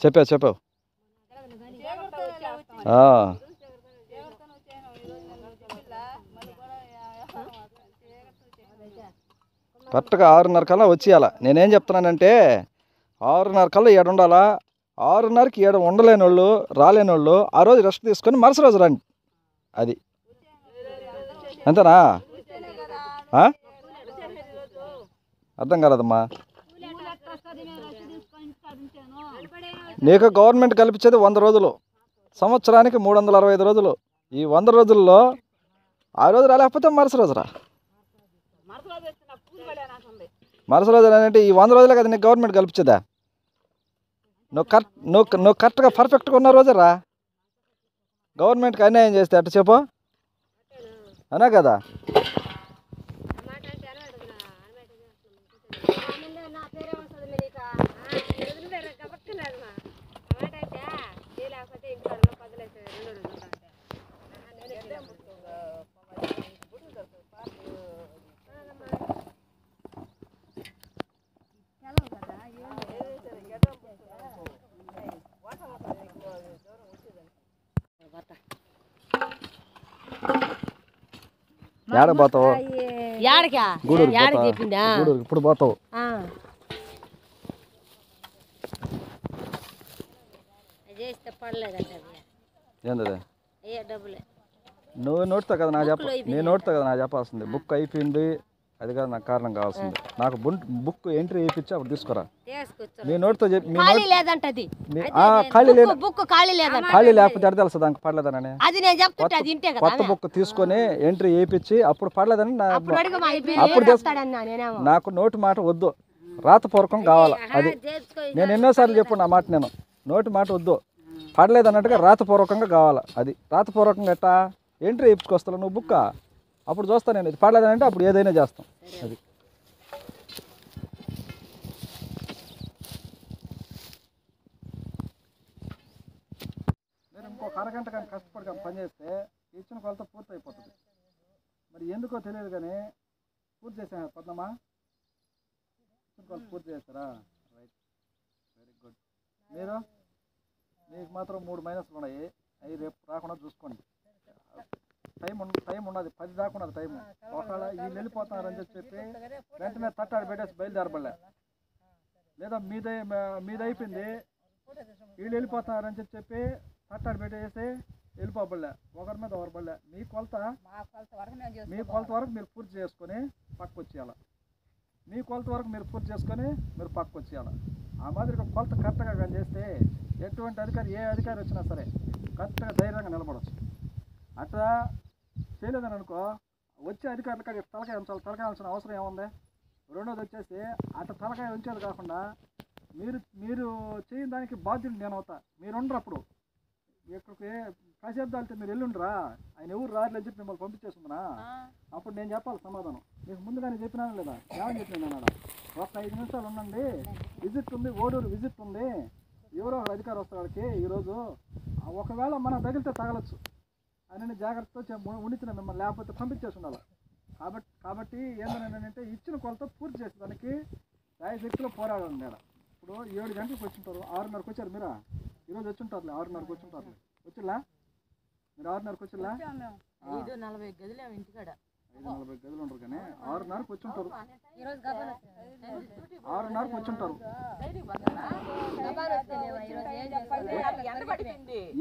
చెప్పావు కరెక్ట్గా 6:30 కల్లా వచ్చేయాల. నేనేం చెప్తున్నానంటే 6:30 కల్లా ఏడు ఉండాలా. 6:30కి ఏడు ఉండలేని వాళ్ళు రాలేని వాళ్ళు ఆ రోజు రెస్ట్ తీసుకొని మరుసటి రోజు రండి. అది అంతేనా? అర్థం కాలేదమ్మా. నీకు గవర్నమెంట్ కల్పించేది 100 రోజులు, సంవత్సరానికి 365 రోజులు. ఈ 100 రోజుల్లో ఆ రోజు రాలేకపోతే మరుసటి రోజు రా. మరుసటి రోజు అంటే ఈ 100 రోజులే కదా నీకు గవర్నమెంట్ కల్పించేదా? నువ్వు కరెక్ట్గా పర్ఫెక్ట్గా ఉన్న రోజే రా. గవర్నమెంట్కి అన్యాయం చేస్తే అట్ట చెప్పు, అనా కదా? ఏడ పోతావు? గూడూరు ఇప్పుడు పోతావు. ఏంది నువ్వు నోటితో కదా నాకు నేను నోటితో కదా నాకు చెప్పాల్సింది. బుక్ అయిపోయింది అది కాదు నాకు కారణం కావాల్సింది. నాకు బుక్ ఎంట్రీ వేయించి అప్పుడు తీసుకురా. మీ నోటితో చెప్పి ఖాళీ లేకపోతే అడిగి తెలుసు దానికి పడలేదని. కొత్త బుక్ తీసుకొని ఎంట్రీ వేయించి అప్పుడు పడలేదని అప్పుడు నాకు నోటి మాట వద్దు, రాతపూర్వకం కావాలి. అది నేను ఎన్నోసార్లు చెప్పు నా మాట. నేను నోటి మాట వద్దు, పడలేదు అన్నట్టుగా రాతపూర్వకంగా కావాలి. అది రాతపూర్వకంగా ఎట్టా ఎంట్రీ వేయించుకొస్తాను నువ్వు బుక్క, అప్పుడు చూస్తాను నేను. ఇది పడలేదని అంటే అప్పుడు ఏదైనా చేస్తాం. అది నేను ఇంకొక అరగంట కానీ కష్టపడి కానీ పని చేస్తే ఇచ్చిన కొలత పూర్తి అయిపోతుంది. మరి ఎందుకో తెలియదు కానీ పూర్తి చేసాను. పద్మమ్మా ఇచ్చిన కొలత పూర్తి చేస్తారా? Right, very good. మీకు మాత్రం 3 మైనస్లు ఉన్నాయి. అవి రేపు రాకుండా చూసుకోండి. టైం ఉన్నది 10 దాకా ఉన్నది టైం. ఒకవేళ వీళ్ళు వెళ్ళిపోతున్నారని చెప్పి వెంటనే తట్టాడు పెట్టేసి బయలుదేరబడలే, లేదా మీద అయిపోయింది వీళ్ళు వెళ్ళిపోతున్నారని చెప్పి తట్టాడు పెట్టేసి వెళ్ళిపోబడలే, ఒకరి మీద ఒకరు పడలే. మీ కొలత వరకు మీరు పూర్తి చేసుకొని పక్కకు వచ్చేయాలి. మీ కొలత వరకు మీరు పూర్తి చేసుకొని మీరు పక్కకు వచ్చేయాలి. ఆ మాదిరిగా కొలత కరెక్ట్గా కానీ చేస్తే ఎటువంటి అధికారి ఏ అధికారి వచ్చినా సరే కరెక్ట్గా ధైర్యంగా నిలబడవచ్చు. అట్లా చేయలేదని అనుకో, వచ్చే అధికారులకి తలకాయ ఉంచాల్సిన అవసరం ఏముంది? రెండోది వచ్చేసి అట్లా తలకాయ ఉంచేది కాకుండా మీరు చేయని దానికి బాధ్యులు నేను అవుతా. మీరు ఉండరు అప్పుడు. ఇక్కడికి కాసేపు దాల్తే మీరు వెళ్ళుండ్రా, ఆయన ఎవరు రారులని చెప్పి మిమ్మల్ని పంపించేస్తుందా? అప్పుడు నేను చెప్పాలి సమాధానం. మీకు ముందుగానే చెప్పినాను లేదా? ఏమని చెప్పినాను అన్నాడు, ఒక 5 నిమిషాలు ఉండండి, విజిట్ ఉంది, ఓడూరు విజిట్ ఉంది, ఎవరో ఒక అధికారి వస్తారు వాళ్ళకి ఈరోజు, ఒకవేళ మనం తగిలితే తగలచ్చు అని జాగ్రత్తతో ఉండిచిన మిమ్మల్ని, లేకపోతే పంపించేసి ఉండాలి. కాబట్టి ఏంటంటే ఇచ్చిన కొలత పూర్తి చేసేదానికి రాయశక్తిలో పోరాడండి. ఇప్పుడు 7 గంటలకు వచ్చింటారు, 6:30కి వచ్చారు. మీరు ఈరోజు వచ్చింటారులే, 6:30కి వచ్చింటారు. వచ్చిల్లా మీరు 6:30కి వచ్చిల్లా? 5:40 గదులు ఇంటికాడ 5:40 గదులు ఉండరు కానీ 6:30కి వచ్చింటారు. 6:30కి వచ్చింటారు.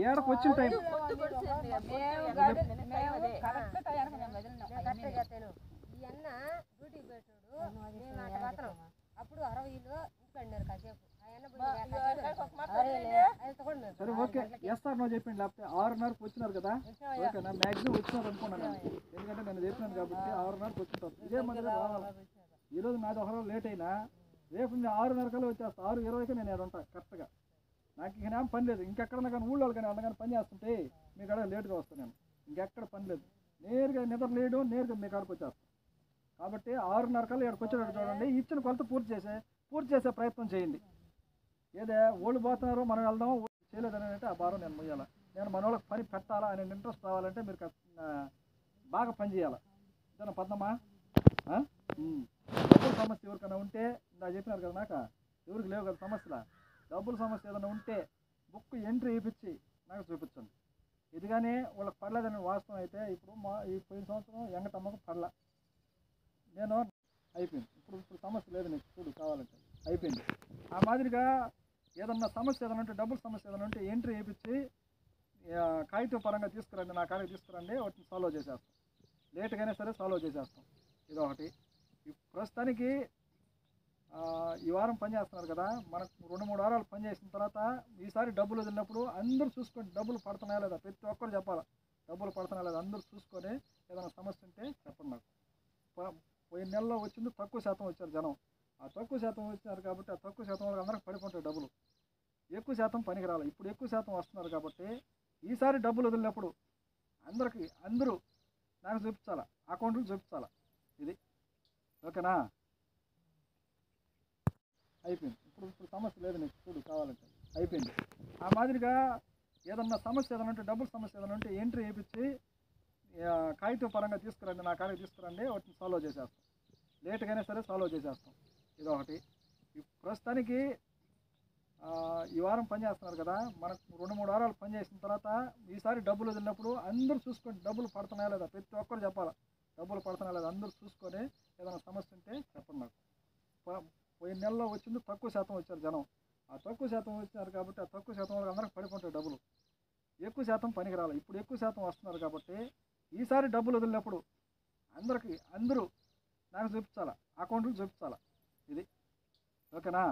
ఏడకు వచ్చిన టైం అప్పుడు 60లో ఇంటికి కాసేపు సరే ఓకే ఎస్ఆర్ నో చెప్పింది. లేకపోతే 6:30కి వచ్చినారు కదా, ఓకేనా? మ్యాక్సిమం వచ్చినారు అనుకున్నాను నేను, ఎందుకంటే నేను చెప్పినాను కాబట్టి 6:30కి వచ్చింటారు. ఇదే మధ్య రావాలి. ఈరోజు నాది ఒక రోజు లేట్ అయినా రేపు నేను 6:30 కల్లా వచ్చేస్తా. 6:20కి నేను ఏడు ఉంటాను కరెక్ట్గా. నాకు ఇక ఏం పని లేదు. ఇంకెక్కడన్నా కానీ ఊళ్ళో కానీ అన్న కానీ పని చేస్తుంటే మీ కాడ లేట్గా వస్తాను నేను. ఇంకెక్కడ పని లేదు, నేరుగా నిద్ర లేడు, నేరుగా మీ కాడకు వచ్చేస్తాను. కాబట్టి 6:30 కల్లా ఇక్కడికి వచ్చేటట్టు చూడండి. ఇచ్చిన కొలత పూర్తి చేసే ప్రయత్నం చేయండి. ఏదే ఓళ్ళు పోతున్నారు మనం వెళ్దాం చేయలేదని అంటే ఆ భారం నేను మొయ్యాలి. నేను మన వాళ్ళకి పని పెట్టాలా అనే ఇంట్రెస్ట్ రావాలంటే మీరు బాగా పని చేయాలి. ఇదేనా పద్మమ్మా? డబ్బుల సమస్య ఎవరికైనా ఉంటే ఇందా చెప్పినారు కదా నాకు ఎవరికి లేవు కదా సమస్యలు. డబ్బుల సమస్య ఏదైనా ఉంటే బుక్ ఎంట్రీ వేయించి నాకు చూపించండి. ఇది కానీ వాళ్ళకి పడలేదని వాస్తవం అయితే ఇప్పుడు ఈ పోయిన సంవత్సరం ఎంగటమ్మకు పడలా, నేను అయిపోయింది. ఇప్పుడు సమస్య లేదు నీకు చూడు కావాలంటే అయిపోయింది. ఆ మాదిరిగా ఏదన్నా సమస్య ఏదైనా ఉంటే డబ్బుల సమస్య ఏదైనా ఉంటే ఎంట్రీ వేయించి కాగితం పరంగా తీసుకురండి, నా కాడికి తీసుకురండి, వాటిని సాల్వ్ చేసేస్తాం. లేట్గానే సరే సాల్వ్ చేసేస్తాం. ఇది ఒకటి. ప్రస్తుతానికి ఈ వారం పని చేస్తున్నారు కదా, మనకు 2-3 వారాలు పని చేసిన తర్వాత ఈసారి డబ్బులు వదిలినప్పుడు అందరూ చూసుకొని డబ్బులు పడుతున్నాయా లేదా ప్రతి ఒక్కరు చెప్పాలి. డబ్బులు పడుతున్నాయా లేదా అందరూ చూసుకొని ఏదైనా సమస్య ఉంటే చెప్పండి నాకు. పోయిన నెలలో వచ్చింది తక్కువ శాతం వచ్చారు జనం. ఆ తక్కువ శాతం వచ్చినారు కాబట్టి ఆ తక్కువ శాతం వాళ్ళకి అందరికి పడిపోతాయి డబ్బులు. ఎక్కువ శాతం పనికి రాలి. ఇప్పుడు ఎక్కువ శాతం వస్తున్నారు కాబట్టి ఈసారి డబ్బులు వదిలినప్పుడు అందరూ నాకు చూపించాలా, అకౌంట్లు చూపించాలా. ఇది ఓకేనా? అయిపోయింది. ఇప్పుడు సమస్య లేదు నీకు చూడు కావాలంటే అయిపోయింది. ఆ మాదిరిగా ఏదన్నా సమస్య ఏదైనా ఉంటే డబ్బుల సమస్య ఏదైనా ఉంటే ఎంట్రీ వేయించి కాగితం పరంగా తీసుకురండి, నా కాడికి తీసుకురండి, వాటిని సాల్వ్ చేసేస్తాం. లేట్గానే సరే సాల్వ్ చేసేస్తాం. ఇది ఒకటి. ప్రస్తుతానికి ఈ వారం పని చేస్తున్నారు కదా, మనకు 2-3 వారాలు పని చేసిన తర్వాత ఈసారి డబ్బులు వదిలినప్పుడు అందరూ చూసుకొని డబ్బులు పడుతున్నాయా లేదా ప్రతి ఒక్కరు చెప్పాలి. డబ్బులు పడుతున్నాయా లేదా అందరూ చూసుకొని ఏదైనా సమస్య ఉంటే చెప్పండి నాకు. పోయిన నెలలో వచ్చింది తక్కువ శాతం వచ్చారు జనం. ఆ తక్కువ శాతం వచ్చినారు కాబట్టి ఆ తక్కువ శాతం వాళ్ళకి అందరికి పడిపోతాయి డబ్బులు. ఎక్కువ శాతం పనికి రాలి. ఇప్పుడు ఎక్కువ శాతం వస్తున్నారు కాబట్టి ఈసారి డబ్బులు వదిలినప్పుడు అందరూ నాకు చూపించాలా, అకౌంట్లు చూపించాలా. ఇది ఓకేనా?